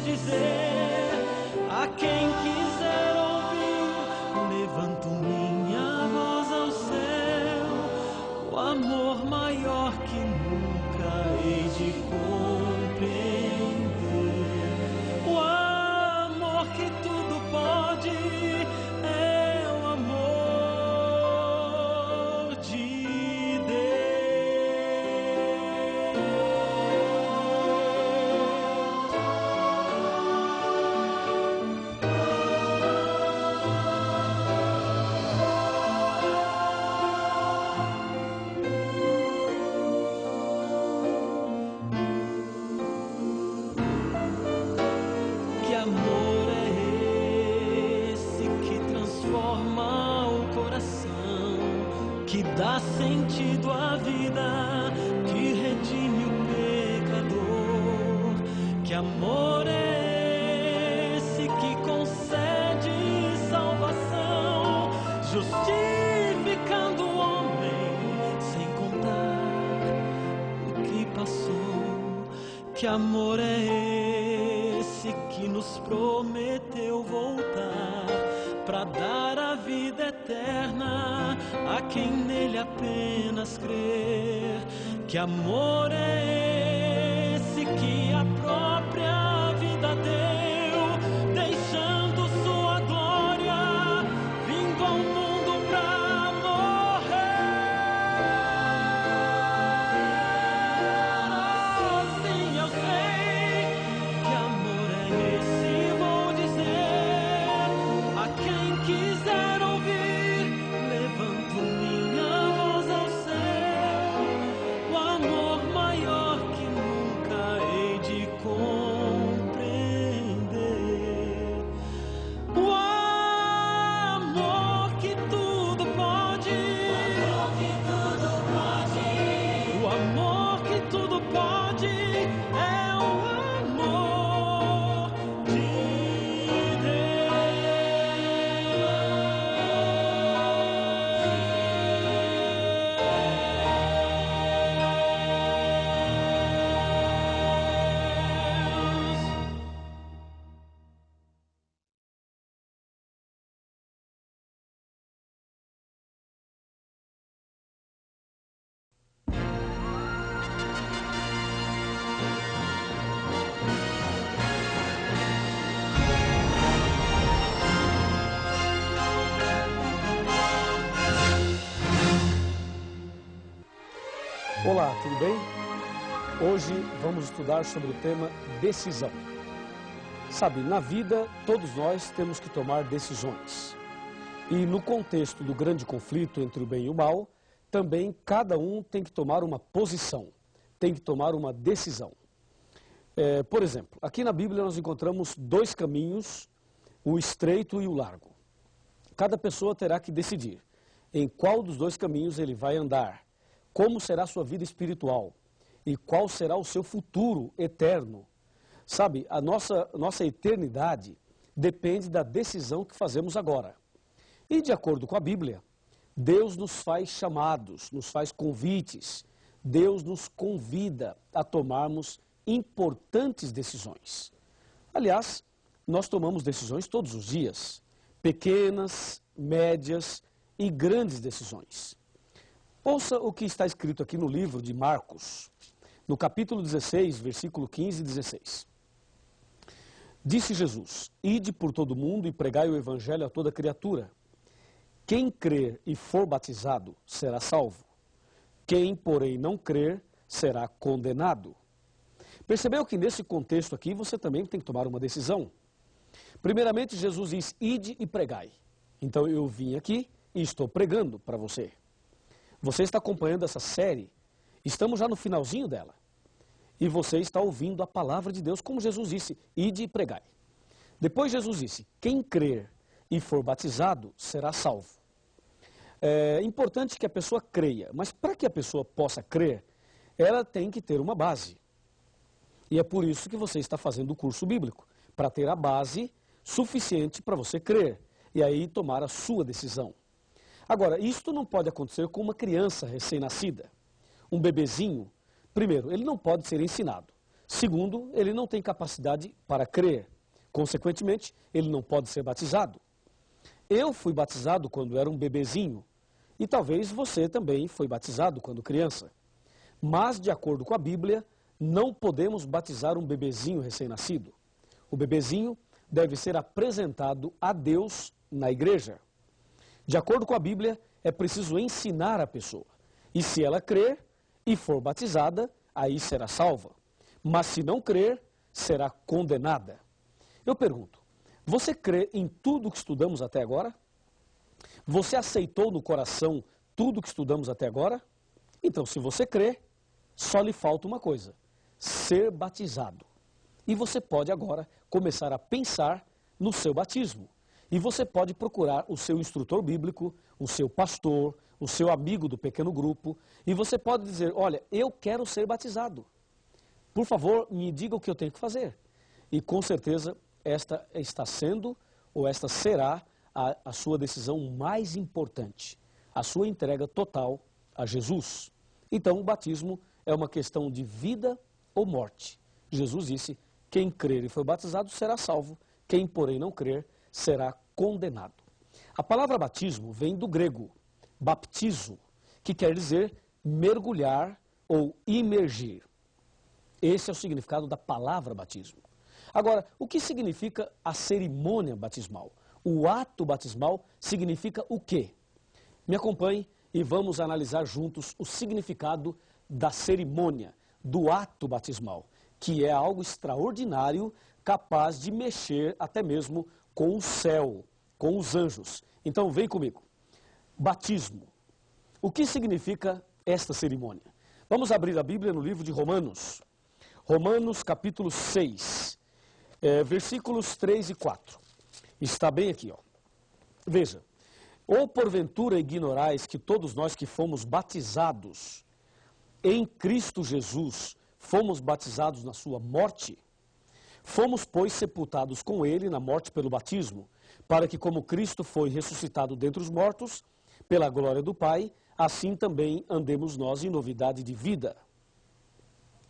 dizer a quem quiser ouvir, levanto minha voz ao céu, o amor maior que nunca hei de compreender, o amor que tudo pode, é o amor de Deus. Que amor é esse que transforma o coração, que dá sentido à vida, que redime o pecador? Que amor é esse que concede salvação, justificando o homem sem contar o que passou? Que amor é esse que nos prometeu voltar para dar a vida eterna a quem nele apenas crer? Que amor é esse que a própria vida deu, deixando sua glória, vindo ao mundo para morrer? Sim, eu sei. Que amor é esse? Vou dizer a quem quiser ouvir, levanto minha voz ao céu, o amor maior que nunca hei de compreender, o amor que tudo pode, o amor que tudo pode, é o amor de Deus. Olá, tudo bem? Hoje vamos estudar sobre o tema decisão. Sabe, na vida todos nós temos que tomar decisões. E no contexto do grande conflito entre o bem e o mal, também cada um tem que tomar uma posição, tem que tomar uma decisão. Por exemplo, aqui na Bíblia nós encontramos dois caminhos, o estreito e o largo. Cada pessoa terá que decidir em qual dos dois caminhos ele vai andar, como será a sua vida espiritual e qual será o seu futuro eterno. Sabe, a nossa eternidade depende da decisão que fazemos agora. E de acordo com a Bíblia, Deus nos faz chamados, nos faz convites, Deus nos convida a tomarmos importantes decisões. Aliás, nós tomamos decisões todos os dias, pequenas, médias e grandes decisões. Ouça o que está escrito aqui no livro de Marcos, no capítulo 16, versículo 15 e 16. Disse Jesus: Ide por todo o mundo e pregai o evangelho a toda criatura. Quem crer e for batizado será salvo. Quem, porém, não crer será condenado. Percebeu que nesse contexto aqui você também tem que tomar uma decisão? Primeiramente, Jesus diz: ide e pregai. Então eu vim aqui e estou pregando para você. Você está acompanhando essa série, estamos já no finalzinho dela. E você está ouvindo a palavra de Deus, como Jesus disse: ide e pregai. Depois Jesus disse: quem crer e for batizado será salvo. É importante que a pessoa creia, mas para que a pessoa possa crer, ela tem que ter uma base. E é por isso que você está fazendo o curso bíblico, para ter a base suficiente para você crer e aí tomar a sua decisão. Agora, isto não pode acontecer com uma criança recém-nascida. Um bebezinho, primeiro, ele não pode ser ensinado. Segundo, ele não tem capacidade para crer. Consequentemente, ele não pode ser batizado. Eu fui batizado quando era um bebezinho. E talvez você também foi batizado quando criança. Mas, de acordo com a Bíblia, não podemos batizar um bebezinho recém-nascido. O bebezinho deve ser apresentado a Deus na igreja. De acordo com a Bíblia, é preciso ensinar a pessoa. E se ela crer e for batizada, aí será salva. Mas se não crer, será condenada. Eu pergunto, você crê em tudo que estudamos até agora? Você aceitou no coração tudo que estudamos até agora? Então, se você crê, só lhe falta uma coisa: ser batizado. E você pode agora começar a pensar no seu batismo. E você pode procurar o seu instrutor bíblico, o seu pastor, o seu amigo do pequeno grupo, e você pode dizer: olha, eu quero ser batizado. Por favor, me diga o que eu tenho que fazer. E com certeza esta está sendo, ou esta será, a sua decisão mais importante, a sua entrega total a Jesus. Então, o batismo é uma questão de vida ou morte. Jesus disse: quem crer e for batizado será salvo, quem, porém, não crer será condenado. A palavra batismo vem do grego baptizo, que quer dizer mergulhar ou imergir. Esse é o significado da palavra batismo. Agora, o que significa a cerimônia batismal? O ato batismal significa o quê? Me acompanhe e vamos analisar juntos o significado da cerimônia, do ato batismal, que é algo extraordinário, capaz de mexer até mesmo com o céu, com os anjos. Então vem comigo. Batismo. O que significa esta cerimônia? Vamos abrir a Bíblia no livro de Romanos. Romanos capítulo 6, versículos 3 e 4. Está bem aqui, ó. Veja. Ou porventura ignorais que todos nós que fomos batizados em Cristo Jesus, fomos batizados na sua morte? Fomos, pois, sepultados com ele na morte pelo batismo, para que como Cristo foi ressuscitado dentre os mortos, pela glória do Pai, assim também andemos nós em novidade de vida.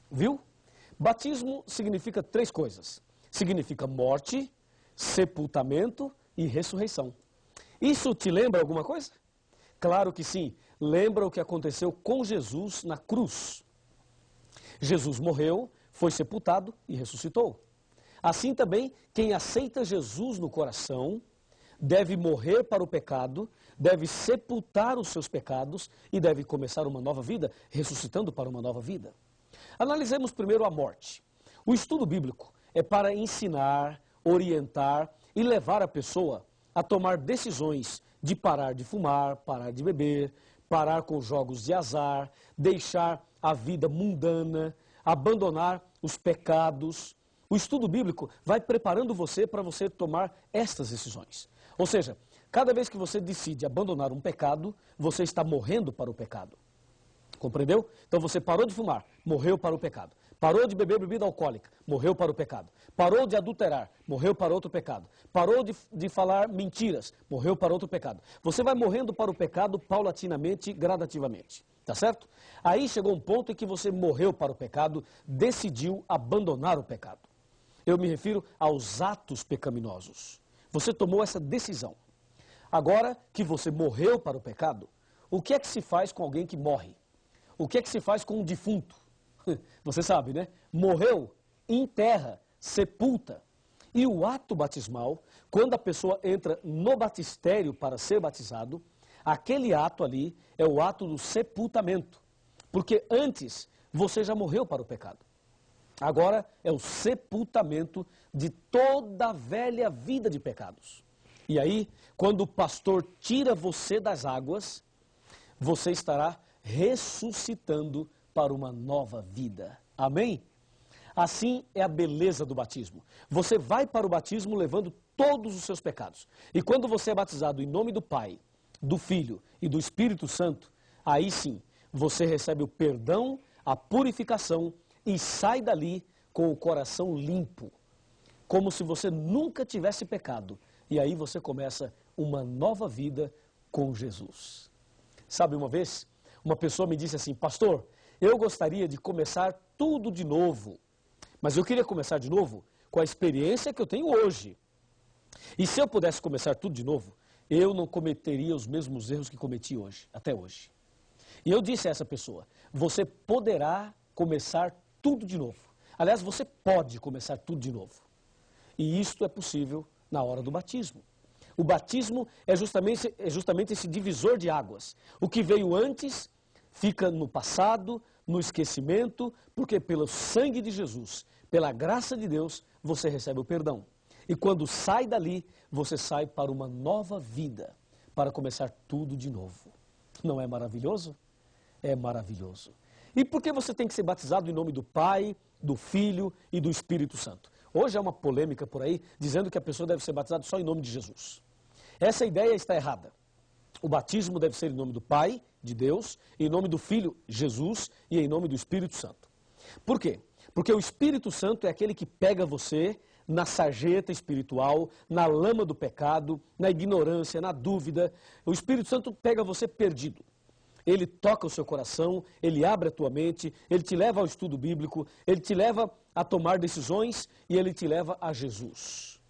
Viu? Batismo significa três coisas. Significa morte, sepultamento e ressurreição. Isso te lembra alguma coisa? Claro que sim. Lembra o que aconteceu com Jesus na cruz. Jesus morreu, foi sepultado e ressuscitou. Assim também, quem aceita Jesus no coração deve morrer para o pecado, deve sepultar os seus pecados e deve começar uma nova vida, ressuscitando para uma nova vida. Analisemos primeiro a morte. O estudo bíblico é para ensinar, orientar e levar a pessoa a tomar decisões de parar de fumar, parar de beber, parar com jogos de azar, deixar a vida mundana, abandonar os pecados. O estudo bíblico vai preparando você para você tomar estas decisões. Ou seja, cada vez que você decide abandonar um pecado, você está morrendo para o pecado. Compreendeu? Então você parou de fumar, morreu para o pecado. Parou de beber bebida alcoólica, morreu para o pecado. Parou de adulterar, morreu para outro pecado. Parou de falar mentiras, morreu para outro pecado. Você vai morrendo para o pecado paulatinamente, gradativamente. Tá certo? Aí chegou um ponto em que você morreu para o pecado, decidiu abandonar o pecado. Eu me refiro aos atos pecaminosos. Você tomou essa decisão. Agora que você morreu para o pecado, o que é que se faz com alguém que morre? O que é que se faz com um defunto? Você sabe, né? Morreu, enterra, sepulta. E o ato batismal, quando a pessoa entra no batistério para ser batizado, aquele ato ali é o ato do sepultamento. Porque antes você já morreu para o pecado. Agora é o sepultamento de toda a velha vida de pecados. E aí, quando o pastor tira você das águas, você estará ressuscitando para uma nova vida. Amém? Assim é a beleza do batismo. Você vai para o batismo levando todos os seus pecados. E quando você é batizado em nome do Pai, do Filho e do Espírito Santo, aí sim, você recebe o perdão, a purificação e sai dali com o coração limpo, como se você nunca tivesse pecado. E aí você começa uma nova vida com Jesus. Sabe, uma vez, uma pessoa me disse assim: pastor, eu gostaria de começar tudo de novo, Mas eu queria começar de novo com a experiência que eu tenho hoje. E se eu pudesse começar tudo de novo, eu não cometeria os mesmos erros que cometi hoje, até hoje. E eu disse a essa pessoa, você poderá começar tudo de novo. Aliás, você pode começar tudo de novo. E isto é possível na hora do batismo. O batismo é justamente esse divisor de águas. O que veio antes fica no passado, no esquecimento, porque pelo sangue de Jesus, pela graça de Deus, você recebe o perdão. E quando sai dali, você sai para uma nova vida, para começar tudo de novo. Não é maravilhoso? É maravilhoso. E por que você tem que ser batizado em nome do Pai, do Filho e do Espírito Santo? Hoje há uma polêmica por aí, dizendo que a pessoa deve ser batizada só em nome de Jesus. Essa ideia está errada. O batismo deve ser em nome do Pai, de Deus, em nome do Filho, Jesus, e em nome do Espírito Santo. Por quê? Porque o Espírito Santo é aquele que pega você na sarjeta espiritual, na lama do pecado, na ignorância, na dúvida. O Espírito Santo pega você perdido. Ele toca o seu coração, ele abre a tua mente, ele te leva ao estudo bíblico, ele te leva a tomar decisões e ele te leva a Jesus.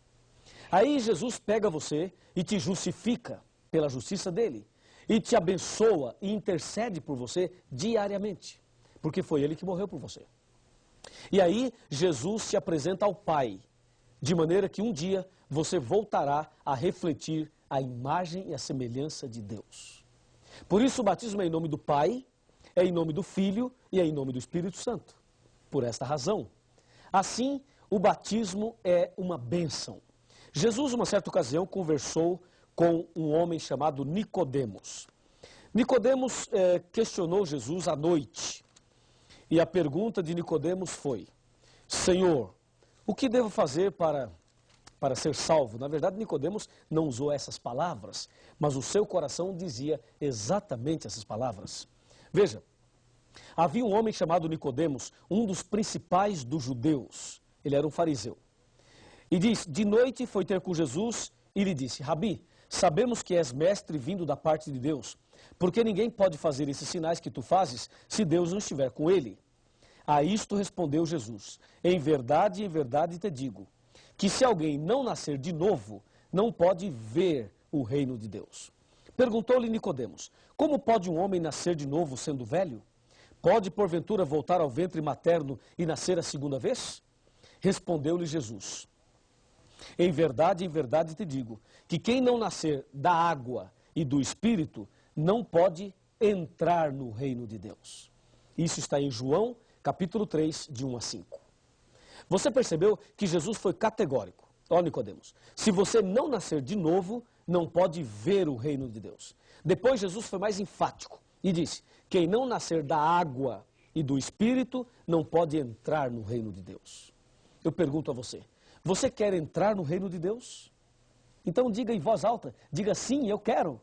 Aí Jesus pega você e te justifica pela justiça dele, e te abençoa e intercede por você diariamente, porque foi ele que morreu por você. E aí Jesus te apresenta ao Pai, de maneira que um dia você voltará a refletir a imagem e a semelhança de Deus. Por isso o batismo é em nome do Pai, é em nome do Filho e é em nome do Espírito Santo. Por esta razão. Assim, o batismo é uma bênção. Jesus, uma certa ocasião, conversou com um homem chamado Nicodemos. Nicodemos questionou Jesus à noite. E a pergunta de Nicodemos foi, Senhor, o que devo fazer para ser salvo? Na verdade, Nicodemos não usou essas palavras, mas o seu coração dizia exatamente essas palavras. Veja, havia um homem chamado Nicodemos, um dos principais dos judeus. Ele era um fariseu. E diz, de noite foi ter com Jesus e lhe disse, Rabi, sabemos que és mestre vindo da parte de Deus, porque ninguém pode fazer esses sinais que tu fazes se Deus não estiver com ele. A isto respondeu Jesus, em verdade te digo, que se alguém não nascer de novo, não pode ver o reino de Deus. Perguntou-lhe Nicodemos, como pode um homem nascer de novo sendo velho? Pode porventura voltar ao ventre materno e nascer a segunda vez? Respondeu-lhe Jesus, em verdade te digo, que quem não nascer da água e do Espírito, não pode entrar no reino de Deus. Isso está em João, capítulo 3, de 1 a 5. Você percebeu que Jesus foi categórico. Ó Nicodemos, se você não nascer de novo, não pode ver o reino de Deus. Depois Jesus foi mais enfático e disse, quem não nascer da água e do Espírito, não pode entrar no reino de Deus. Eu pergunto a você, você quer entrar no reino de Deus? Então diga em voz alta, diga sim, eu quero.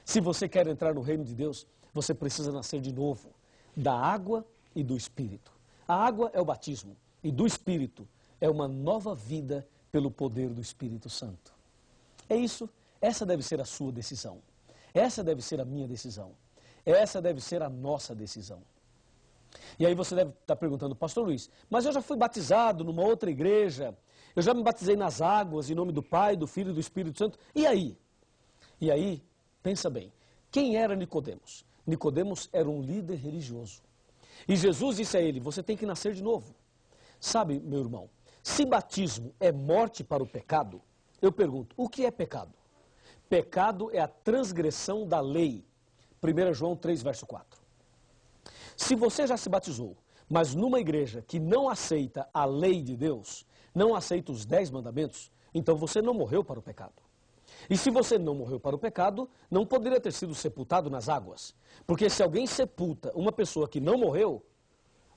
Se você quer entrar no reino de Deus, você precisa nascer de novo, da água e do Espírito. A água é o batismo e do Espírito é uma nova vida pelo poder do Espírito Santo. É isso, essa deve ser a sua decisão. Essa deve ser a minha decisão. Essa deve ser a nossa decisão. E aí você deve estar perguntando, pastor Luiz, mas eu já fui batizado numa outra igreja, eu já me batizei nas águas em nome do Pai, do Filho e do Espírito Santo, e aí? E aí, pensa bem, quem era Nicodemos? Nicodemos era um líder religioso. E Jesus disse a ele, você tem que nascer de novo. Sabe, meu irmão, se batismo é morte para o pecado, eu pergunto, o que é pecado? Pecado é a transgressão da lei. 1 João 3, verso 4. Se você já se batizou, mas numa igreja que não aceita a lei de Deus, não aceita os 10 mandamentos, então você não morreu para o pecado. E se você não morreu para o pecado, não poderia ter sido sepultado nas águas. Porque se alguém sepulta uma pessoa que não morreu,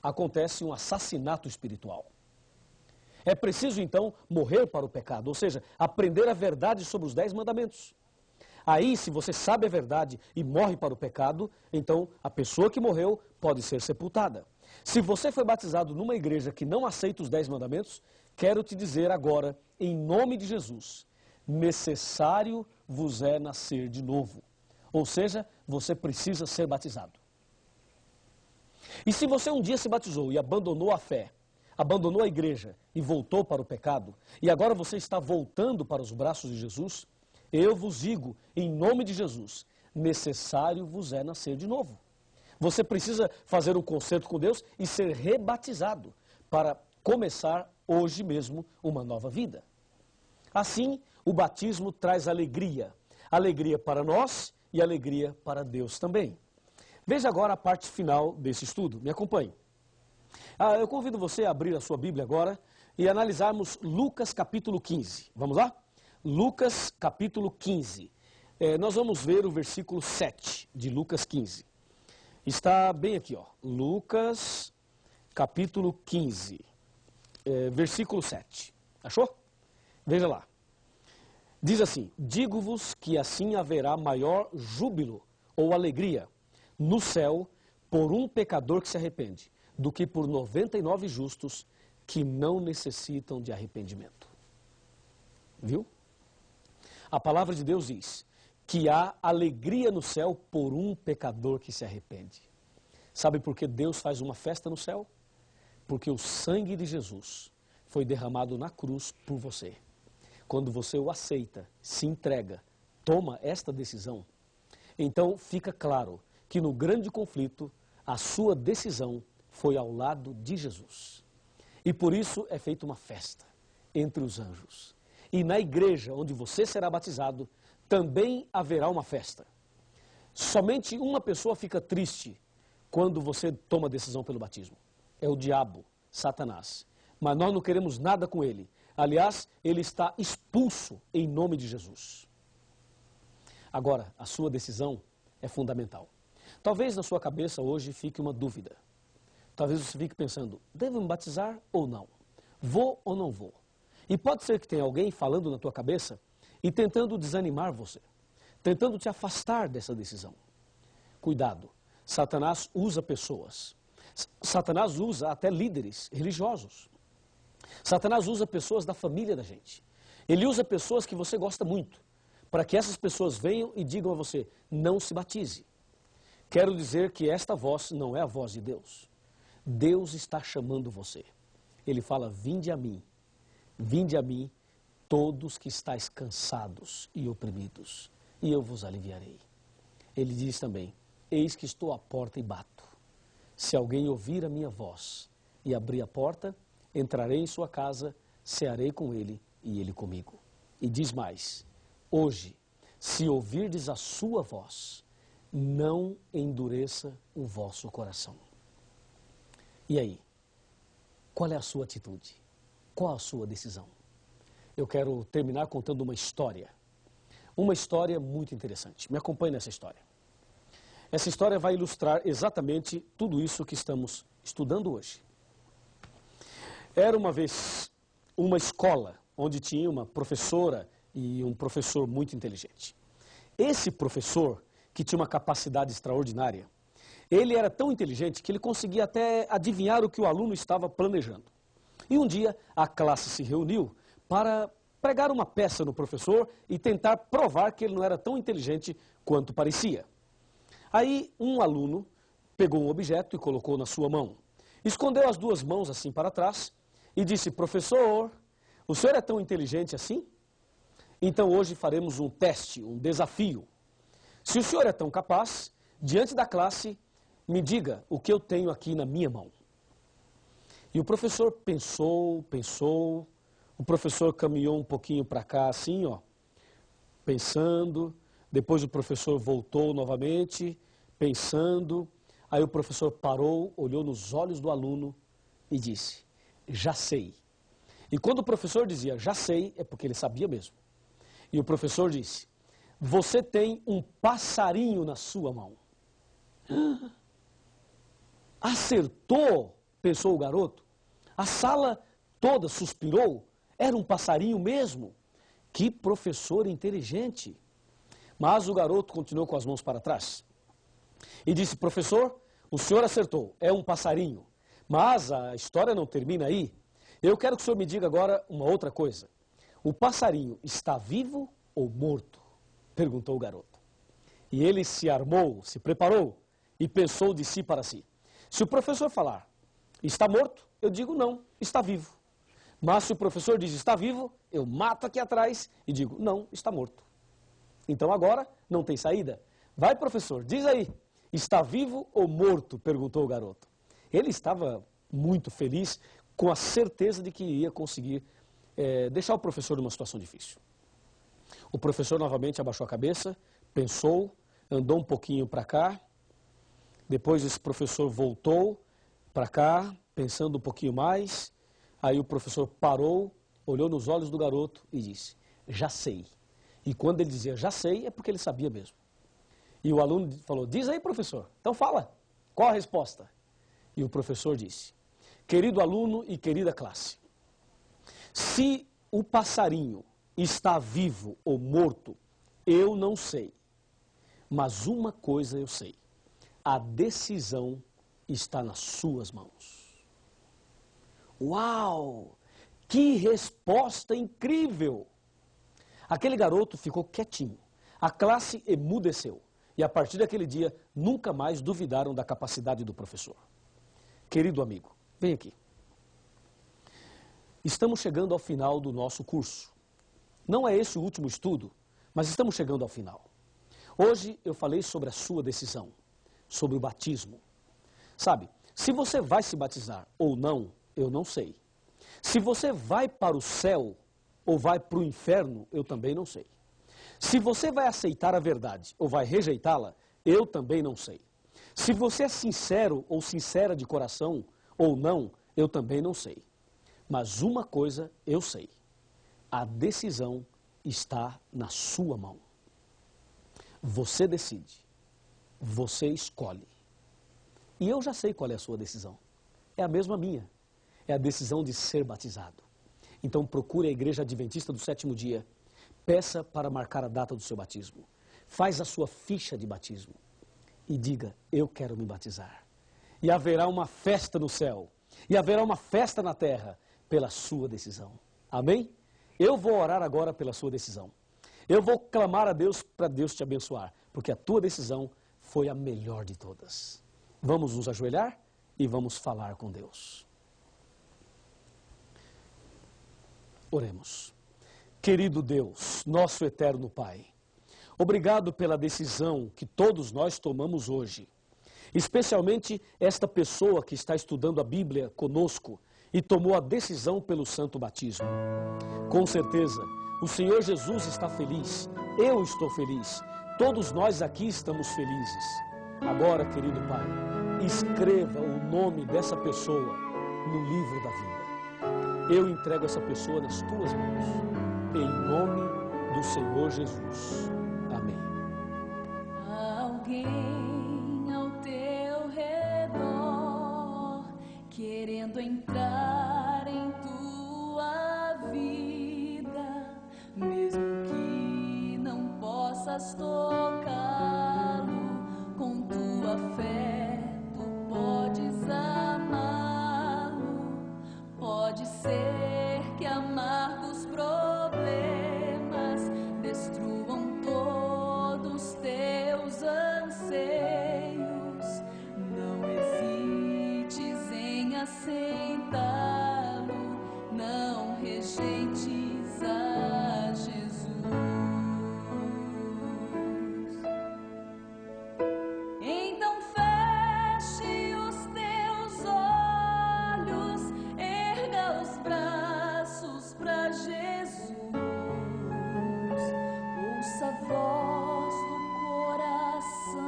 acontece um assassinato espiritual. É preciso então morrer para o pecado, ou seja, aprender a verdade sobre os 10 mandamentos. Aí, se você sabe a verdade e morre para o pecado, então a pessoa que morreu pode ser sepultada. Se você foi batizado numa igreja que não aceita os 10 mandamentos, quero te dizer agora, em nome de Jesus, necessário vos é nascer de novo. Ou seja, você precisa ser batizado. E se você um dia se batizou e abandonou a fé, abandonou a igreja e voltou para o pecado, e agora você está voltando para os braços de Jesus, eu vos digo, em nome de Jesus, necessário vos é nascer de novo. Você precisa fazer um concerto com Deus e ser rebatizado para começar hoje mesmo uma nova vida. Assim, o batismo traz alegria. Alegria para nós e alegria para Deus também. Veja agora a parte final desse estudo. Me acompanhe. Eu convido você a abrir a sua Bíblia agora e analisarmos Lucas capítulo 15. Vamos lá? Lucas capítulo 15. Nós vamos ver o versículo 7 de Lucas 15. Está bem aqui, ó. Lucas capítulo 15, versículo 7. Achou? Veja lá. Diz assim: digo-vos que assim haverá maior júbilo ou alegria no céu por um pecador que se arrepende, do que por 99 justos que não necessitam de arrependimento. Viu? A palavra de Deus diz que há alegria no céu por um pecador que se arrepende. Sabe por que Deus faz uma festa no céu? Porque o sangue de Jesus foi derramado na cruz por você. Quando você o aceita, se entrega, toma esta decisão, então fica claro que no grande conflito, a sua decisão foi ao lado de Jesus. E por isso é feita uma festa entre os anjos. E na igreja onde você será batizado, também haverá uma festa. Somente uma pessoa fica triste quando você toma a decisão pelo batismo. É o diabo, Satanás. Mas nós não queremos nada com ele. Aliás, ele está expulso em nome de Jesus. Agora, a sua decisão é fundamental. Talvez na sua cabeça hoje fique uma dúvida. Talvez você fique pensando, devo me batizar ou não? Vou ou não vou? E pode ser que tenha alguém falando na tua cabeça e tentando desanimar você, tentando te afastar dessa decisão. Cuidado, Satanás usa pessoas. Satanás usa até líderes religiosos. Satanás usa pessoas da família da gente. Ele usa pessoas que você gosta muito, para que essas pessoas venham e digam a você, não se batize. Quero dizer que esta voz não é a voz de Deus. Deus está chamando você. Ele fala, vinde a mim, todos que estáis cansados e oprimidos, e eu vos aliviarei. Ele diz também, eis que estou à porta e bato. Se alguém ouvir a minha voz e abrir a porta, entrarei em sua casa, cearei com ele e ele comigo. E diz mais, hoje, se ouvirdes a sua voz, não endureça o vosso coração. E aí, qual é a sua atitude? Qual a sua decisão? Eu quero terminar contando uma história muito interessante. Me acompanhe nessa história. Essa história vai ilustrar exatamente tudo isso que estamos estudando hoje. Era uma vez uma escola onde tinha uma professora e um professor muito inteligente. Esse professor, que tinha uma capacidade extraordinária, ele era tão inteligente que ele conseguia até adivinhar o que o aluno estava planejando. E um dia a classe se reuniu para pregar uma peça no professor e tentar provar que ele não era tão inteligente quanto parecia. Aí um aluno pegou um objeto e colocou na sua mão. Escondeu as duas mãos assim para trás e disse, professor, o senhor é tão inteligente assim? Então hoje faremos um teste, um desafio. Se o senhor é tão capaz, diante da classe, me diga o que eu tenho aqui na minha mão. E o professor pensou, o professor caminhou um pouquinho para cá assim, ó, pensando, depois o professor voltou novamente, pensando, aí o professor parou, olhou nos olhos do aluno e disse, já sei. E quando o professor dizia, já sei, é porque ele sabia mesmo. E o professor disse, você tem um passarinho na sua mão. Acertou, pensou o garoto. A sala toda suspirou, era um passarinho mesmo. Que professor inteligente. Mas o garoto continuou com as mãos para trás. E disse, professor, o senhor acertou, é um passarinho. Mas a história não termina aí. Eu quero que o senhor me diga agora uma outra coisa. O passarinho está vivo ou morto? Perguntou o garoto. E ele se armou, se preparou e pensou de si para si. Se o professor falar, está morto, eu digo não, está vivo. Mas se o professor diz está vivo, eu mato aqui atrás e digo não, está morto. Então agora não tem saída. Vai, professor, diz aí, está vivo ou morto? Perguntou o garoto. Ele estava muito feliz, com a certeza de que ia conseguir deixar o professor numa situação difícil. O professor novamente abaixou a cabeça, pensou, andou um pouquinho para cá, depois esse professor voltou para cá, pensando um pouquinho mais, aí o professor parou, olhou nos olhos do garoto e disse, já sei. E quando ele dizia já sei, é porque ele sabia mesmo. E o aluno falou, diz aí, professor, então fala, qual a resposta? E o professor disse, querido aluno e querida classe, se o passarinho está vivo ou morto, eu não sei. Mas uma coisa eu sei, a decisão está nas suas mãos. Uau! Que resposta incrível! Aquele garoto ficou quietinho, a classe emudeceu. E a partir daquele dia, nunca mais duvidaram da capacidade do professor. Querido amigo, vem aqui. Estamos chegando ao final do nosso curso. Não é esse o último estudo, mas estamos chegando ao final. Hoje eu falei sobre a sua decisão, sobre o batismo. Sabe, se você vai se batizar ou não, eu não sei. Se você vai para o céu ou vai para o inferno, eu também não sei. Se você vai aceitar a verdade ou vai rejeitá-la, eu também não sei. Se você é sincero ou sincera de coração ou não, eu também não sei. Mas uma coisa eu sei, a decisão está na sua mão. Você decide, você escolhe. E eu já sei qual é a sua decisão. É a mesma minha, é a decisão de ser batizado. Então procure a Igreja Adventista do Sétimo Dia, peça para marcar a data do seu batismo, faz a sua ficha de batismo e diga, eu quero me batizar. E haverá uma festa no céu, e haverá uma festa na terra, pela sua decisão. Amém? Eu vou orar agora pela sua decisão. Eu vou clamar a Deus para Deus te abençoar, porque a tua decisão foi a melhor de todas. Vamos nos ajoelhar e vamos falar com Deus. Oremos. Querido Deus, nosso eterno Pai, obrigado pela decisão que todos nós tomamos hoje, especialmente esta pessoa que está estudando a Bíblia conosco e tomou a decisão pelo santo batismo. Com certeza, o Senhor Jesus está feliz, eu estou feliz, todos nós aqui estamos felizes. Agora, querido Pai, escreva o nome dessa pessoa no livro da vida. Eu entrego essa pessoa nas tuas mãos, em nome do Senhor Jesus. Amém. Alguém ao teu redor, querendo entrar em tua vida, mesmo que não possas tocá-lo, com tua fé tu podes amá-lo. Pode ser que amargos problemas destruam todos teus anseios. Não hesites em aceitá-lo, não rejeites a Jesus. Então feche os teus olhos, erga os braços para Jesus. Ouça a voz do coração,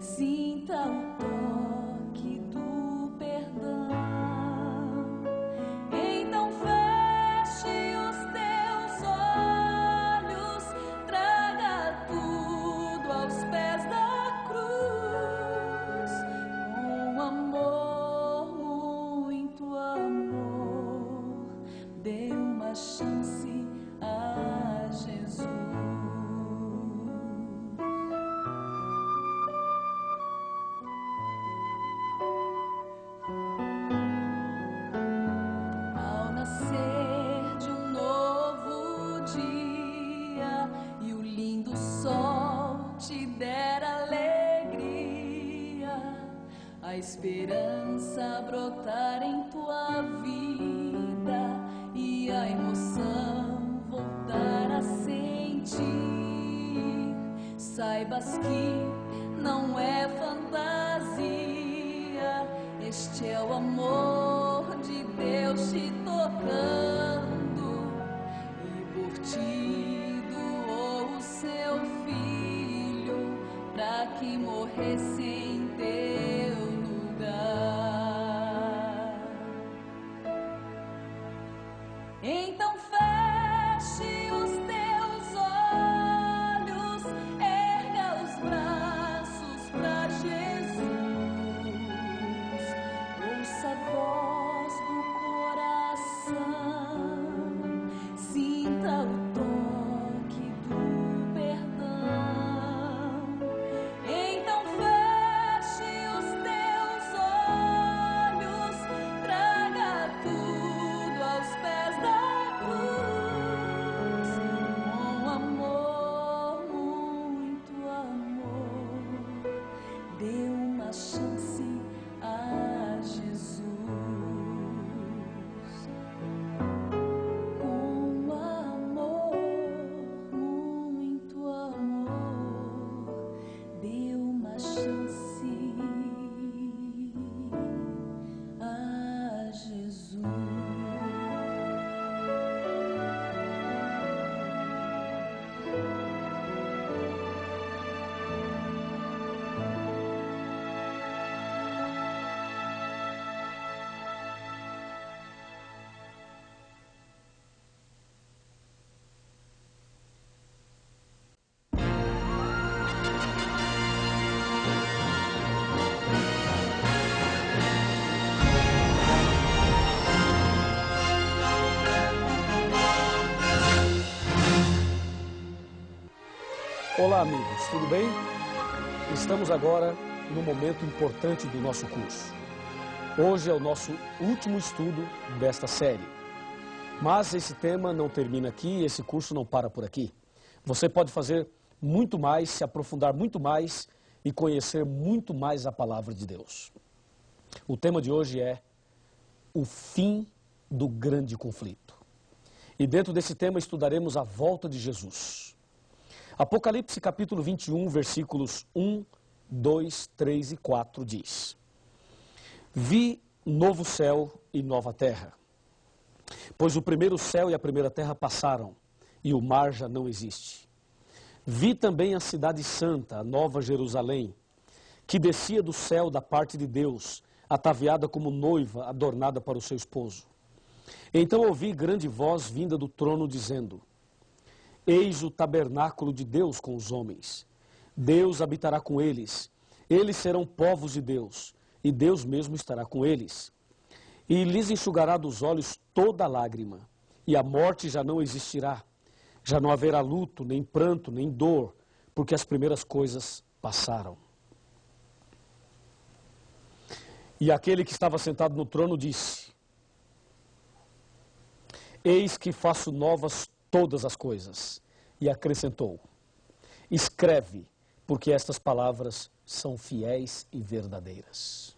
sinta o toque do perdão. Então feche os teus olhos, traga tudo aos pés da cruz. Com amor, muito amor, dê uma chance a Jesus. Ao nascer de um novo dia e o lindo sol te der alegria, a esperança possa brotar em tua vida e a emoção voltar a sentir. Saibas que não é fantasia, este é o amor de Deus te tocando, e por ti doou o seu filho para que morresse em teu lugar. Então feche os teus olhos, erga os braços para Jesus, ouça a voz do coração, sinta o toque do perdão. Então feche os teus olhos, traga tudo aos pés da cruz, com amor, muito amor, dê uma chance a Jesus. Com amor, muito amor, dê uma chance a Jesus. Olá, amigos, tudo bem? Estamos agora no momento importante do nosso curso. Hoje é o nosso último estudo desta série. Mas esse tema não termina aqui, esse curso não para por aqui. Você pode fazer muito mais, se aprofundar muito mais e conhecer muito mais a palavra de Deus. O tema de hoje é o fim do grande conflito. E dentro desse tema estudaremos a volta de Jesus. Apocalipse capítulo 21, versículos 1, 2, 3 e 4 diz: Vi novo céu e nova terra, pois o primeiro céu e a primeira terra passaram, e o mar já não existe. Vi também a cidade santa, a nova Jerusalém, que descia do céu da parte de Deus, ataviada como noiva adornada para o seu esposo. Então ouvi grande voz vinda do trono dizendo: Eis o tabernáculo de Deus com os homens. Deus habitará com eles. Eles serão povos de Deus, e Deus mesmo estará com eles. E lhes enxugará dos olhos toda lágrima, e a morte já não existirá. Já não haverá luto, nem pranto, nem dor, porque as primeiras coisas passaram. E aquele que estava sentado no trono disse: Eis que faço novas todas as coisas. E acrescentou: Escreve, porque estas palavras são fiéis e verdadeiras.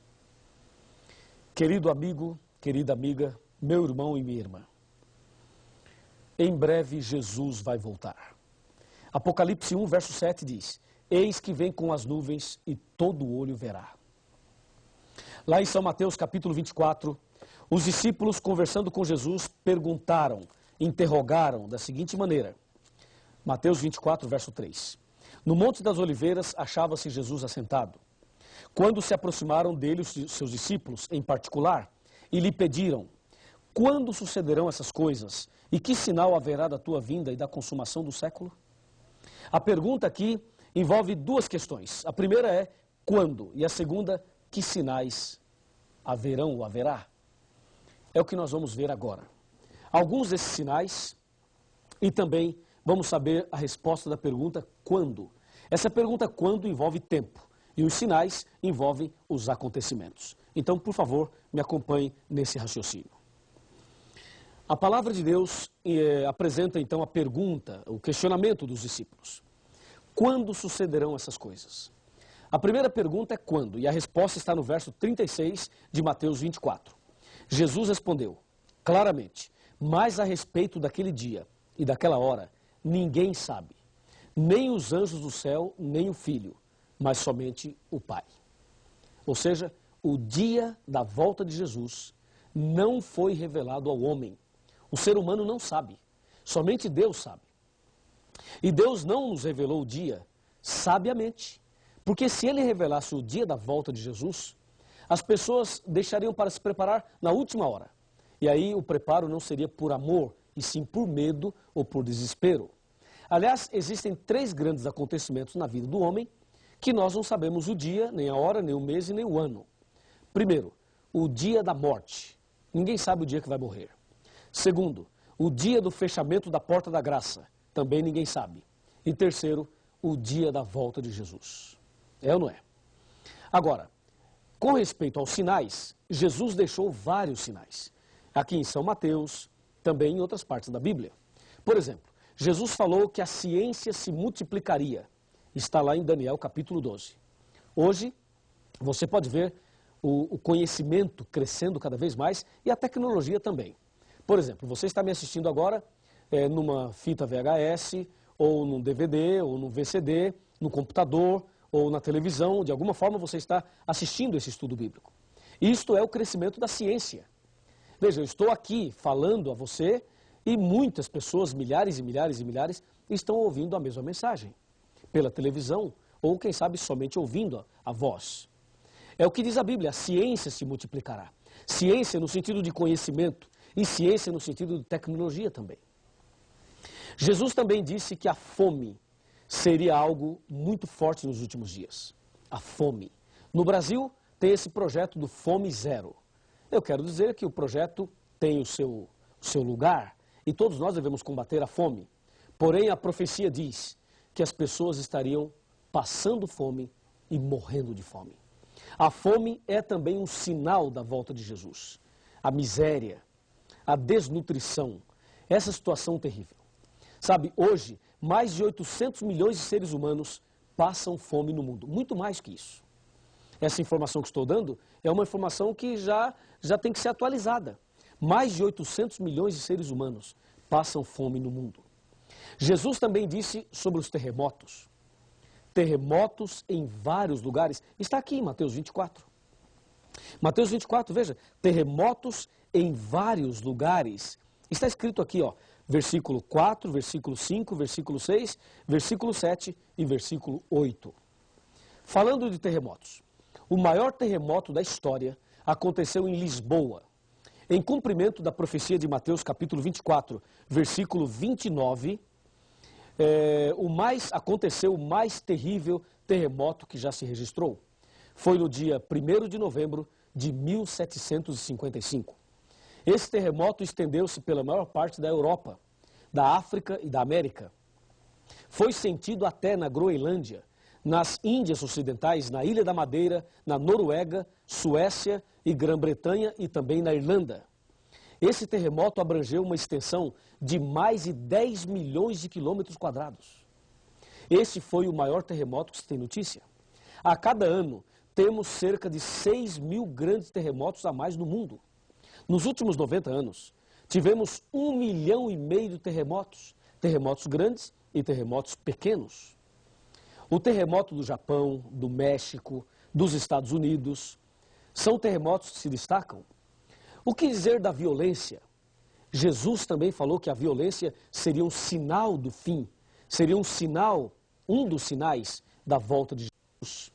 Querido amigo, querida amiga, meu irmão e minha irmã, em breve Jesus vai voltar. Apocalipse 1, verso 7 diz: Eis que vem com as nuvens e todo olho verá. Lá em São Mateus capítulo 24, os discípulos conversando com Jesus perguntaram, interrogaram da seguinte maneira. Mateus 24, verso 3. No Monte das Oliveiras achava-se Jesus assentado. Quando se aproximaram dele os seus discípulos em particular e lhe pediram: Quando sucederão essas coisas? E que sinal haverá da tua vinda e da consumação do século? A pergunta aqui envolve duas questões. A primeira é quando? E a segunda, que sinais haverão ou haverá? É o que nós vamos ver agora. Alguns desses sinais e também vamos saber a resposta da pergunta quando. Essa pergunta quando envolve tempo e os sinais envolvem os acontecimentos. Então, por favor, me acompanhe nesse raciocínio. A palavra de Deus apresenta então a pergunta, o questionamento dos discípulos. Quando sucederão essas coisas? A primeira pergunta é quando? E a resposta está no verso 36 de Mateus 24. Jesus respondeu claramente, mas a respeito daquele dia e daquela hora, ninguém sabe, nem os anjos do céu, nem o Filho, mas somente o Pai. Ou seja, o dia da volta de Jesus não foi revelado ao homem. O ser humano não sabe, somente Deus sabe. E Deus não nos revelou o dia sabiamente, porque se Ele revelasse o dia da volta de Jesus, as pessoas deixariam para se preparar na última hora. E aí o preparo não seria por amor, e sim por medo ou por desespero. Aliás, existem 3 grandes acontecimentos na vida do homem que nós não sabemos o dia, nem a hora, nem o mês e nem o ano. Primeiro, o dia da morte. Ninguém sabe o dia que vai morrer. Segundo, o dia do fechamento da porta da graça. Também ninguém sabe. E terceiro, o dia da volta de Jesus. É ou não é? Agora, com respeito aos sinais, Jesus deixou vários sinais. Aqui em São Mateus, também em outras partes da Bíblia. Por exemplo, Jesus falou que a ciência se multiplicaria. Está lá em Daniel capítulo 12. Hoje, você pode ver o conhecimento crescendo cada vez mais e a tecnologia também. Por exemplo, você está me assistindo agora numa fita VHS, ou num DVD, ou num VCD, no computador, ou na televisão. De alguma forma você está assistindo esse estudo bíblico. Isto é o crescimento da ciência. Veja, eu estou aqui falando a você e muitas pessoas, milhares e milhares e milhares, estão ouvindo a mesma mensagem. Pela televisão, ou quem sabe somente ouvindo a voz. É o que diz a Bíblia, a ciência se multiplicará. Ciência no sentido de conhecimento e ciência no sentido de tecnologia também. Jesus também disse que a fome seria algo muito forte nos últimos dias. A fome. No Brasil, tem esse projeto do Fome Zero. Eu quero dizer que o projeto tem o seu lugar e todos nós devemos combater a fome. Porém, a profecia diz que as pessoas estariam passando fome e morrendo de fome. A fome é também um sinal da volta de Jesus. A miséria, a desnutrição, essa situação terrível. Sabe, hoje, mais de 800 milhões de seres humanos passam fome no mundo. Muito mais que isso. Essa informação que estou dando é uma informação que já tem que ser atualizada. Mais de 800 milhões de seres humanos passam fome no mundo. Jesus também disse sobre os terremotos. Terremotos em vários lugares. Está aqui em Mateus 24. Mateus 24, veja, terremotos em vários lugares. Está escrito aqui, ó, versículo 4, versículo 5, versículo 6, versículo 7 e versículo 8. Falando de terremotos, o maior terremoto da história aconteceu em Lisboa, em cumprimento da profecia de Mateus capítulo 24, versículo 29, aconteceu o mais terrível terremoto que já se registrou. Foi no dia 1º de novembro de 1755. Esse terremoto estendeu-se pela maior parte da Europa, da África e da América. Foi sentido até na Groenlândia, nas Índias Ocidentais, na Ilha da Madeira, na Noruega, Suécia e Grã-Bretanha e também na Irlanda. Esse terremoto abrangeu uma extensão de mais de 10 milhões de quilômetros quadrados. Esse foi o maior terremoto que se tem notícia. A cada ano, temos cerca de 6 mil grandes terremotos a mais no mundo. Nos últimos 90 anos, tivemos 1,5 milhão de terremotos. Terremotos grandes e terremotos pequenos. O terremoto do Japão, do México, dos Estados Unidos, são terremotos que se destacam. O que dizer da violência? Jesus também falou que a violência seria um sinal do fim, seria um dos sinais da volta de Jesus.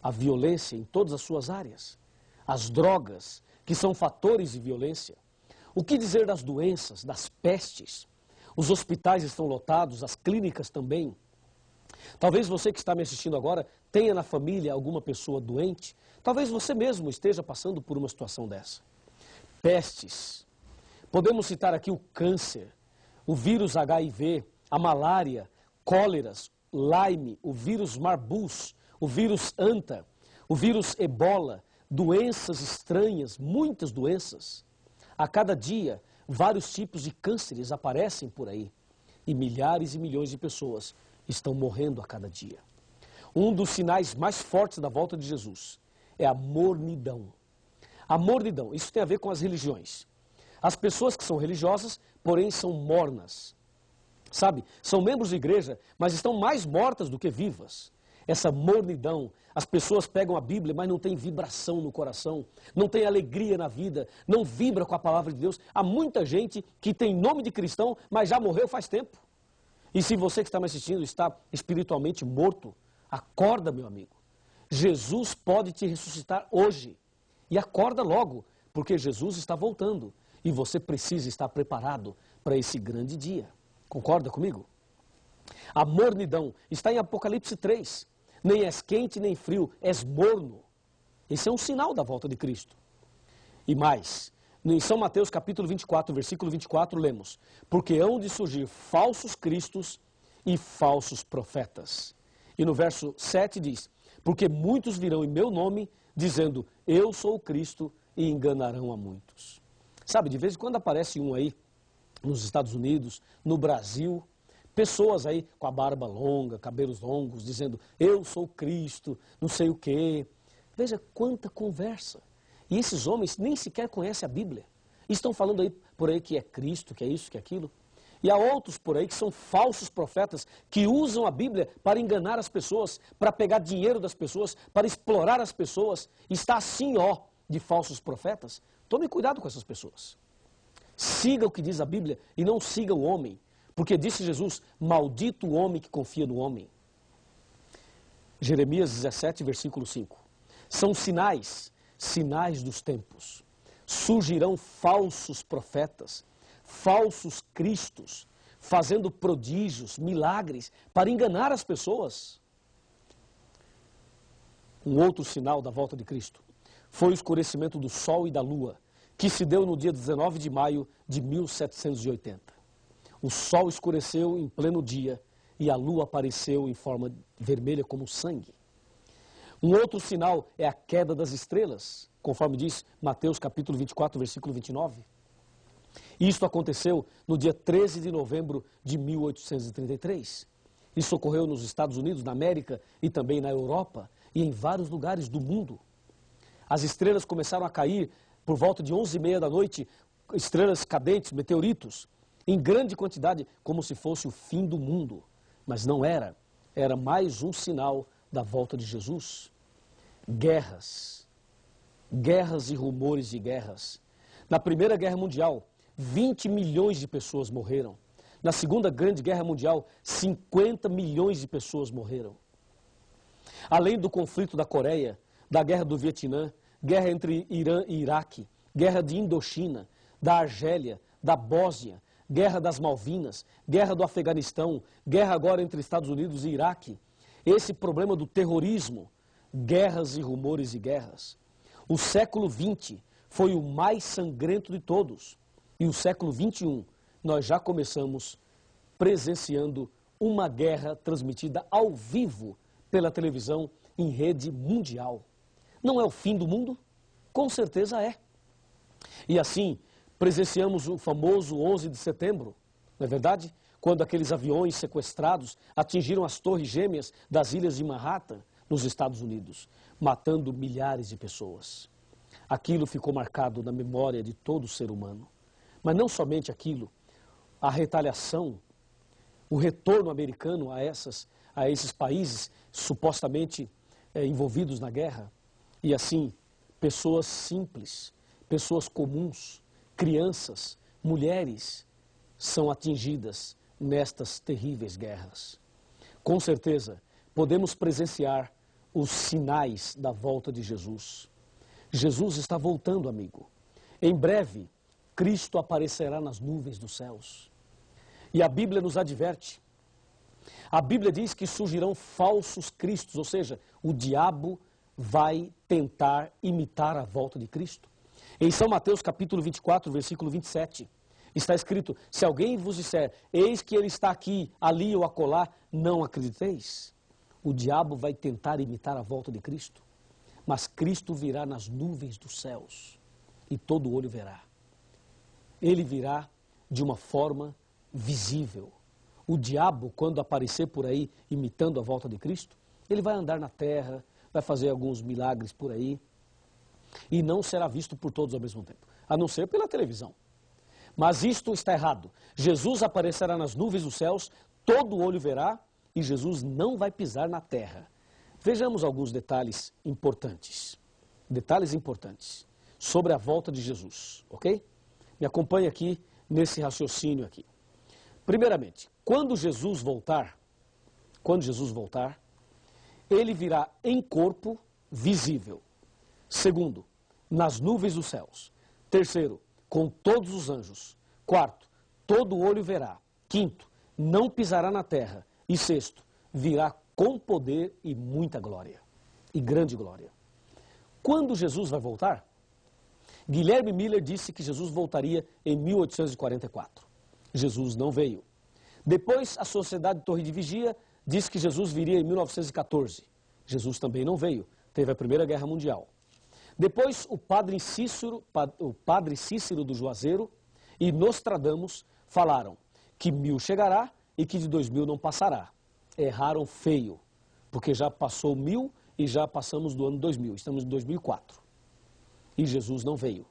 A violência em todas as suas áreas, as drogas, que são fatores de violência. O que dizer das doenças, das pestes? Os hospitais estão lotados, as clínicas também. Talvez você que está me assistindo agora tenha na família alguma pessoa doente. Talvez você mesmo esteja passando por uma situação dessa. Pestes. Podemos citar aqui o câncer, o vírus HIV, a malária, cóleras, Lyme, o vírus Marbus, o vírus Anta, o vírus Ebola, doenças estranhas, muitas doenças. A cada dia, vários tipos de cânceres aparecem por aí e milhares e milhões de pessoas estão morrendo a cada dia. Um dos sinais mais fortes da volta de Jesus é a mornidão. A mornidão, isso tem a ver com as religiões. As pessoas que são religiosas, porém são mornas. Sabe, são membros de igreja, mas estão mais mortas do que vivas. Essa mornidão, as pessoas pegam a Bíblia, mas não tem vibração no coração, não tem alegria na vida, não vibra com a palavra de Deus. Há muita gente que tem nome de cristão, mas já morreu faz tempo. E se você que está me assistindo está espiritualmente morto, acorda, meu amigo. Jesus pode te ressuscitar hoje. E acorda logo, porque Jesus está voltando. E você precisa estar preparado para esse grande dia. Concorda comigo? A mornidão está em Apocalipse 3. Nem és quente nem frio, és morno. Esse é um sinal da volta de Cristo. E mais, em São Mateus capítulo 24, versículo 24, lemos: porque hão de surgir falsos cristos e falsos profetas. E no verso 7 diz: porque muitos virão em meu nome, dizendo, eu sou o Cristo, e enganarão a muitos. Sabe, de vez em quando aparece um aí, nos Estados Unidos, no Brasil, pessoas aí com a barba longa, cabelos longos, dizendo, eu sou Cristo, não sei o quê. Veja quanta conversa. E esses homens nem sequer conhecem a Bíblia. Estão falando aí por aí que é Cristo, que é isso, que é aquilo. E há outros por aí que são falsos profetas, que usam a Bíblia para enganar as pessoas, para pegar dinheiro das pessoas, para explorar as pessoas. Está assim, ó, de falsos profetas. Tome cuidado com essas pessoas. Siga o que diz a Bíblia e não siga o homem. Porque disse Jesus, maldito o homem que confia no homem. Jeremias 17, versículo 5. São sinais, sinais dos tempos. Surgirão falsos profetas, falsos cristos, fazendo prodígios, milagres, para enganar as pessoas. Um outro sinal da volta de Cristo foi o escurecimento do sol e da lua, que se deu no dia 19 de maio de 1780. O sol escureceu em pleno dia e a lua apareceu em forma vermelha como sangue. Um outro sinal é a queda das estrelas, conforme diz Mateus capítulo 24, versículo 29. Isto aconteceu no dia 13 de novembro de 1833. Isso ocorreu nos Estados Unidos, na América e também na Europa e em vários lugares do mundo. As estrelas começaram a cair por volta de 11h30 da noite, estrelas cadentes, meteoritos, em grande quantidade, como se fosse o fim do mundo. Mas não era. Era mais um sinal da volta de Jesus. Guerras. Guerras e rumores de guerras. Na Primeira Guerra Mundial, 20 milhões de pessoas morreram. Na Segunda Grande Guerra Mundial, 50 milhões de pessoas morreram. Além do conflito da Coreia, da Guerra do Vietnã, guerra entre Irã e Iraque, guerra de Indochina, da Argélia, da Bósnia, guerra das Malvinas, guerra do Afeganistão, guerra agora entre Estados Unidos e Iraque. Esse problema do terrorismo, guerras e rumores de guerras. O século XX foi o mais sangrento de todos. E o século XXI, nós já começamos presenciando uma guerra transmitida ao vivo pela televisão em rede mundial. Não é o fim do mundo? Com certeza é. E assim, presenciamos o famoso 11 de setembro, não é verdade? Quando aqueles aviões sequestrados atingiram as torres gêmeas das ilhas de Manhattan, nos Estados Unidos, matando milhares de pessoas. Aquilo ficou marcado na memória de todo ser humano. Mas não somente aquilo, a retaliação, o retorno americano a esses países supostamente envolvidos na guerra. E assim, pessoas simples, pessoas comuns, crianças, mulheres, são atingidas nestas terríveis guerras. Com certeza, podemos presenciar os sinais da volta de Jesus. Jesus está voltando, amigo. Em breve, Cristo aparecerá nas nuvens dos céus. E a Bíblia nos adverte. A Bíblia diz que surgirão falsos cristos, ou seja, o diabo vai tentar imitar a volta de Cristo. Em São Mateus capítulo 24, versículo 27, está escrito, se alguém vos disser, eis que ele está aqui, ali ou acolá, não acrediteis. O diabo vai tentar imitar a volta de Cristo, mas Cristo virá nas nuvens dos céus e todo olho verá. Ele virá de uma forma visível. O diabo, quando aparecer por aí imitando a volta de Cristo, Ele vai andar na terra, vai fazer alguns milagres por aí e não será visto por todos ao mesmo tempo, a não ser pela televisão. Mas isto está errado. Jesus aparecerá nas nuvens dos céus, todo olho verá e Jesus não vai pisar na terra. Vejamos alguns detalhes importantes. Detalhes importantes sobre a volta de Jesus, ok? Me acompanhe aqui nesse raciocínio aqui. Primeiramente, quando Jesus voltar, ele virá em corpo visível. Segundo, nas nuvens dos céus. Terceiro, com todos os anjos. Quarto, todo olho verá. Quinto, não pisará na terra. E sexto, virá com poder e muita glória. E grande glória. Quando Jesus vai voltar? Guilherme Miller disse que Jesus voltaria em 1844. Jesus não veio. Depois, a Sociedade Torre de Vigia disse que Jesus viria em 1914. Jesus também não veio. Teve a Primeira Guerra Mundial. Depois, o padre Cícero do Juazeiro e Nostradamus falaram que 1000 chegará e que de 2000 não passará. Erraram feio, porque já passou 1000 e já passamos do ano 2000. Estamos em 2004. E Jesus não veio.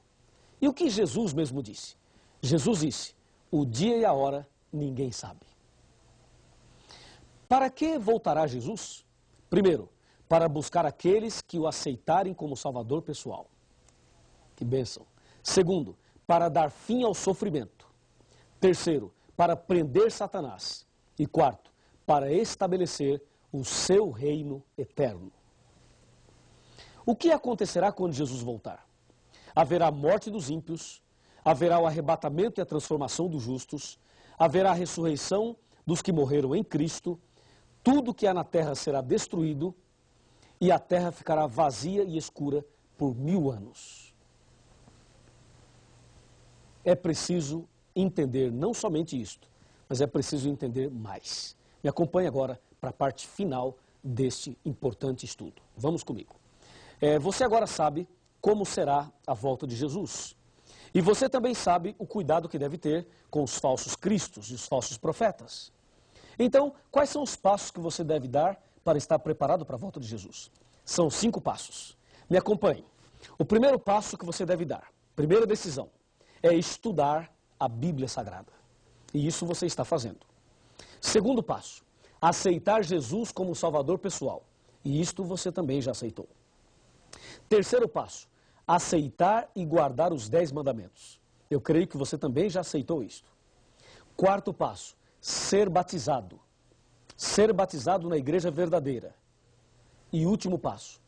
E o que Jesus mesmo disse? Jesus disse, o dia e a hora ninguém sabe. Para que voltará Jesus? Primeiro, para buscar aqueles que o aceitarem como Salvador pessoal. Que bênção. Segundo, para dar fim ao sofrimento. Terceiro, para prender Satanás. E quarto, para estabelecer o seu reino eterno. O que acontecerá quando Jesus voltar? Haverá a morte dos ímpios, haverá o arrebatamento e a transformação dos justos, haverá a ressurreição dos que morreram em Cristo, tudo que há na terra será destruído e a terra ficará vazia e escura por 1000 anos. É preciso entender não somente isto, mas é preciso entender mais. Me acompanhe agora para a parte final deste importante estudo. Vamos comigo. Você agora sabe como será a volta de Jesus. E você também sabe o cuidado que deve ter com os falsos cristos e os falsos profetas. Então, quais são os passos que você deve dar para estar preparado para a volta de Jesus? São 5 passos. Me acompanhe. O primeiro passo que você deve dar, primeira decisão, é estudar a Bíblia Sagrada. E isso você está fazendo. Segundo passo, aceitar Jesus como Salvador pessoal. E isto você também já aceitou. Terceiro passo, aceitar e guardar os 10 mandamentos. Eu creio que você também já aceitou isto. Quarto passo, ser batizado. Ser batizado na igreja verdadeira. E último passo,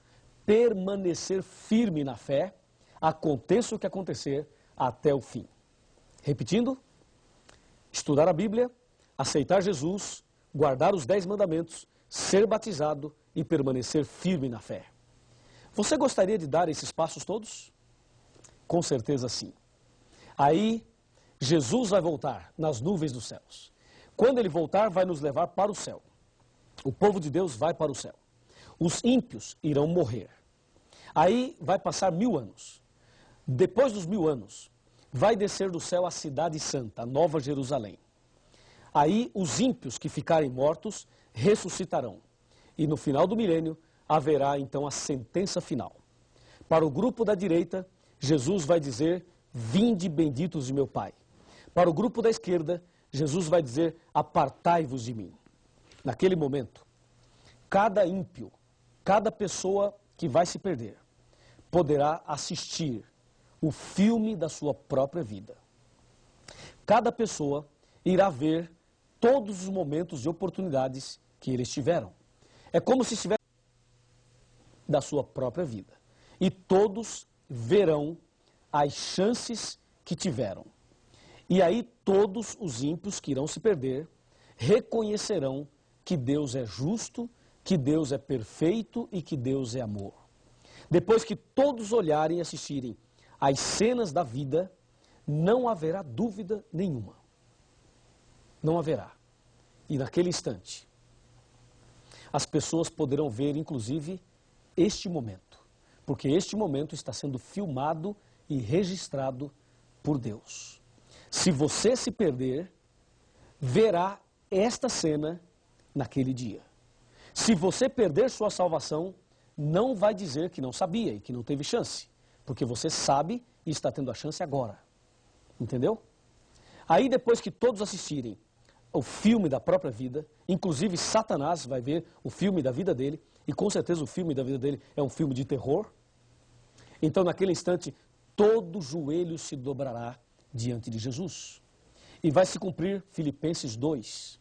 permanecer firme na fé, aconteça o que acontecer, até o fim. Repetindo, estudar a Bíblia, aceitar Jesus, guardar os 10 mandamentos, ser batizado e permanecer firme na fé. Você gostaria de dar esses passos todos? Com certeza sim. Aí, Jesus vai voltar nas nuvens dos céus. Quando ele voltar, vai nos levar para o céu. O povo de Deus vai para o céu. Os ímpios irão morrer. Aí vai passar 1000 anos. Depois dos 1000 anos, vai descer do céu a cidade santa, a Nova Jerusalém. Aí os ímpios que ficarem mortos ressuscitarão. E no final do milênio, haverá então a sentença final. Para o grupo da direita, Jesus vai dizer, vinde benditos de meu Pai. Para o grupo da esquerda, Jesus vai dizer, apartai-vos de mim. Naquele momento, cada ímpio, cada pessoa que vai se perder, poderá assistir o filme da sua própria vida. Cada pessoa irá ver todos os momentos e oportunidades que eles tiveram. É como se estivesse da sua própria vida. E todos verão as chances que tiveram. E aí todos os ímpios que irão se perder reconhecerão que Deus é justo, que Deus é perfeito e que Deus é amor. Depois que todos olharem e assistirem às cenas da vida, não haverá dúvida nenhuma. Não haverá. E naquele instante, as pessoas poderão ver, inclusive, este momento. Porque este momento está sendo filmado e registrado por Deus. Se você se perder, verá esta cena naquele dia. Se você perder sua salvação, não vai dizer que não sabia e que não teve chance, porque você sabe e está tendo a chance agora. Entendeu? Aí depois que todos assistirem o filme da própria vida, inclusive Satanás vai ver o filme da vida dele, e com certeza o filme da vida dele é um filme de terror. Então naquele instante, todo joelho se dobrará diante de Jesus. E vai se cumprir Filipenses 2,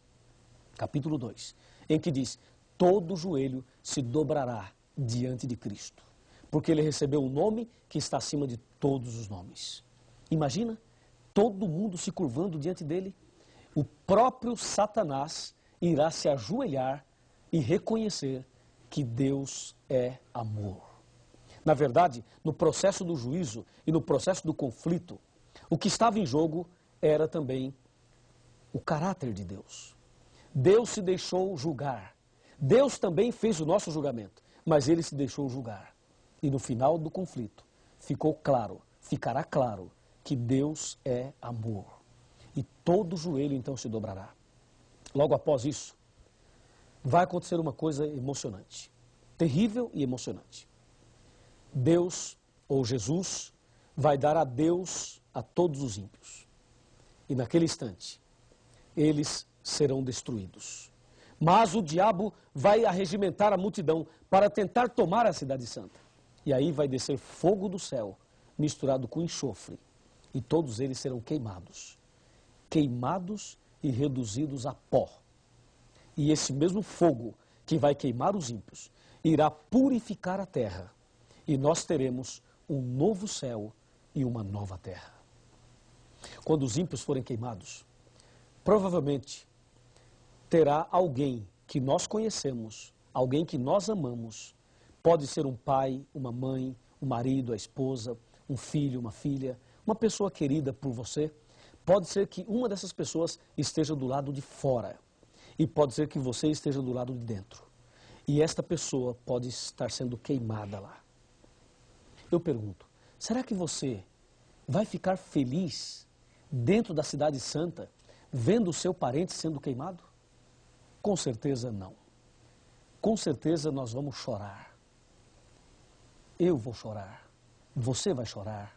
capítulo 2, em que diz, todo joelho se dobrará diante de Cristo, porque ele recebeu um nome que está acima de todos os nomes. Imagina, todo mundo se curvando diante dele. O próprio Satanás irá se ajoelhar e reconhecer que Deus é amor. Na verdade, no processo do juízo e no processo do conflito, o que estava em jogo era também o caráter de Deus. Deus se deixou julgar. Deus também fez o nosso julgamento, mas ele se deixou julgar. E no final do conflito, ficará claro que Deus é amor. E todo joelho então se dobrará. Logo após isso, vai acontecer uma coisa emocionante, terrível e emocionante. Deus, ou Jesus, vai dar adeus a todos os ímpios. E naquele instante, eles serão destruídos. Mas o diabo vai arregimentar a multidão para tentar tomar a cidade santa. E aí vai descer fogo do céu, misturado com enxofre, e todos eles serão queimados. Queimados e reduzidos a pó. E esse mesmo fogo que vai queimar os ímpios, irá purificar a terra. E nós teremos um novo céu e uma nova terra. Quando os ímpios forem queimados, provavelmente terá alguém que nós conhecemos, alguém que nós amamos, pode ser um pai, uma mãe, um marido, a esposa, um filho, uma filha, uma pessoa querida por você. Pode ser que uma dessas pessoas esteja do lado de fora e pode ser que você esteja do lado de dentro. E esta pessoa pode estar sendo queimada lá. Eu pergunto, será que você vai ficar feliz dentro da cidade santa, vendo o seu parente sendo queimado? Com certeza não. Com certeza nós vamos chorar. Eu vou chorar. Você vai chorar.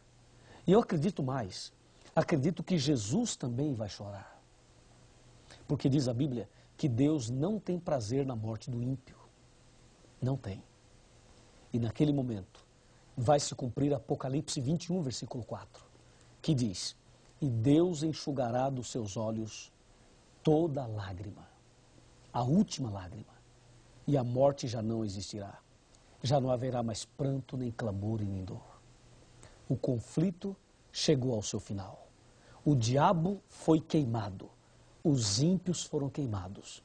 E eu acredito mais. Acredito que Jesus também vai chorar. Porque diz a Bíblia que Deus não tem prazer na morte do ímpio. Não tem. E naquele momento vai se cumprir Apocalipse 21, versículo 4, que diz, e Deus enxugará dos seus olhos toda lágrima, a última lágrima, e a morte já não existirá. Já não haverá mais pranto, nem clamor e nem dor. O conflito chegou ao seu final. O diabo foi queimado, os ímpios foram queimados,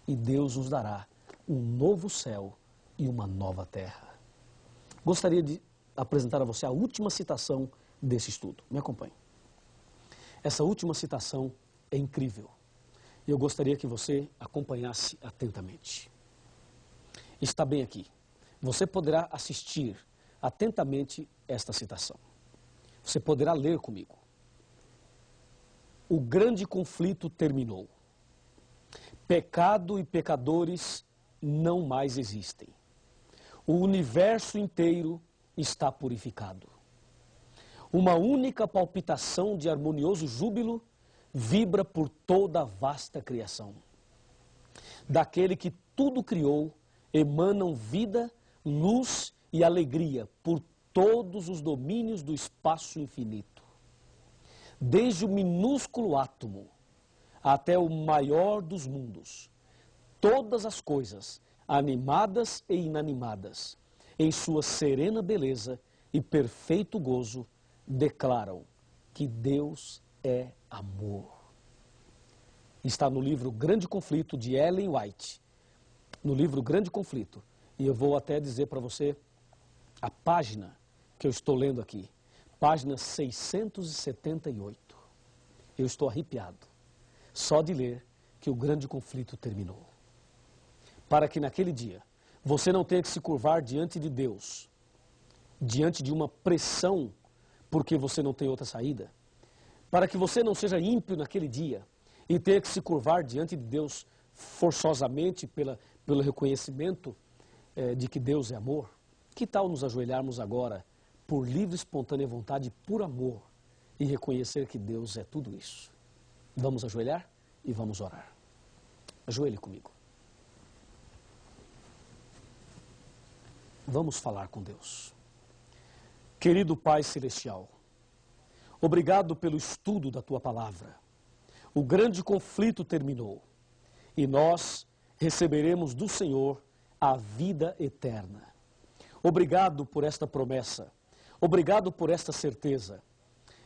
e Deus nos dará um novo céu e uma nova terra. Gostaria de apresentar a você a última citação desse estudo. Me acompanhe. Essa última citação é incrível. E eu gostaria que você acompanhasse atentamente. Está bem aqui. Você poderá assistir atentamente esta citação. Você poderá ler comigo. O grande conflito terminou. Pecado e pecadores não mais existem. O universo inteiro está purificado. Uma única palpitação de harmonioso júbilo vibra por toda a vasta criação. Daquele que tudo criou, emanam vida, luz e alegria por todos os domínios do espaço infinito. Desde o minúsculo átomo até o maior dos mundos, todas as coisas, animadas e inanimadas, em sua serena beleza e perfeito gozo, declaram que Deus é amor. Está no livro Grande Conflito, de Ellen White. No livro Grande Conflito. E eu vou até dizer para você a página que eu estou lendo aqui. Página 678. Eu estou arrepiado só de ler que o grande conflito terminou. Para que naquele dia você não tenha que se curvar diante de Deus, diante de uma pressão, porque você não tem outra saída. Para que você não seja ímpio naquele dia e tenha que se curvar diante de Deus forçosamente pelo reconhecimento de que Deus é amor, que tal nos ajoelharmos agora por livre, espontânea vontade, por amor, e reconhecer que Deus é tudo isso? Vamos ajoelhar e vamos orar. Ajoelhe comigo. Vamos falar com Deus. Querido Pai Celestial, obrigado pelo estudo da Tua Palavra. O grande conflito terminou e nós receberemos do Senhor a vida eterna. Obrigado por esta promessa. Obrigado por esta certeza.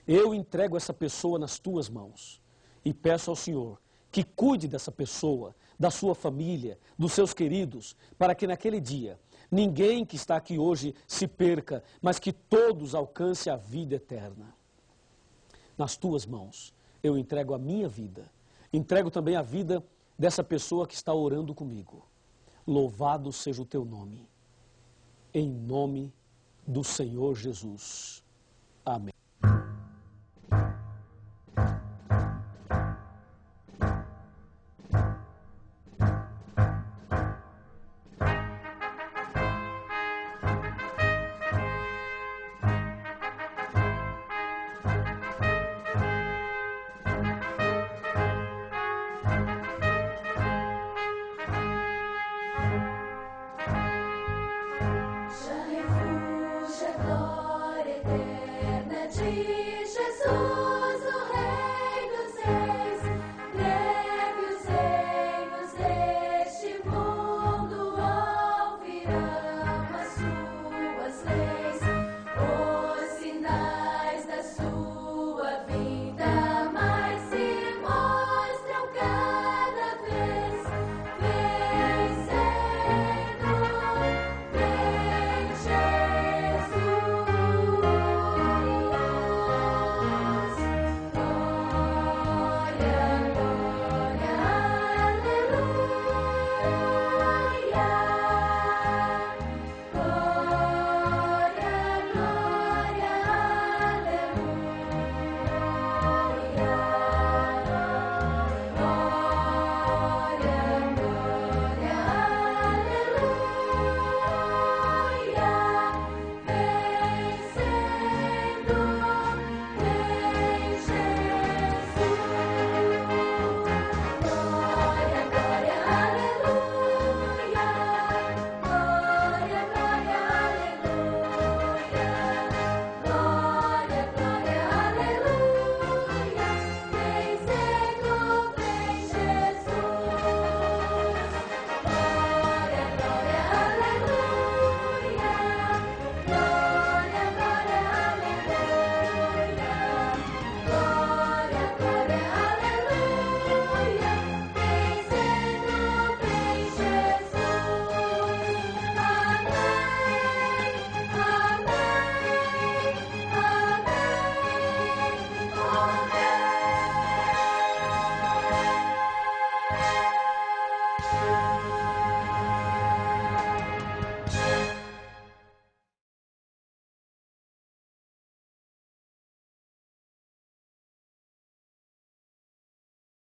Eu entrego essa pessoa nas Tuas mãos e peço ao Senhor que cuide dessa pessoa, da sua família, dos seus queridos, para que naquele dia ninguém que está aqui hoje se perca, mas que todos alcancem a vida eterna. Nas Tuas mãos eu entrego a minha vida, entrego também a vida dessa pessoa que está orando comigo. Louvado seja o Teu nome. Em nome do Senhor Jesus. Amém.